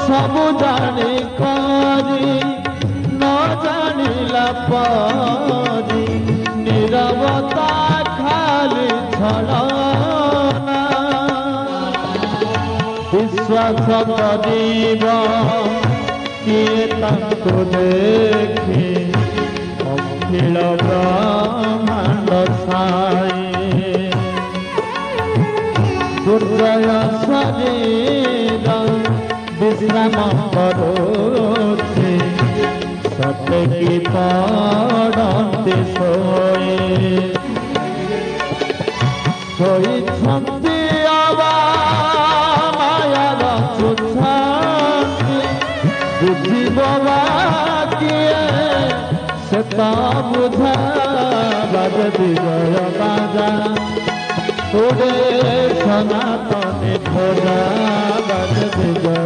सब जाने करी न जानिला परी नीरवता खाली छलना विश्वास करिब किए ताको देखी अखिल ब्रह्मांड छाए दुर्जय शरीर विश्राम करुछि सत्य की पड़ते शोइछन्ति अबा मायार छुछन्ति बुझिब किए से बुझा बाज विजय बाजा उड़े सनातनी खोजा बाज विजय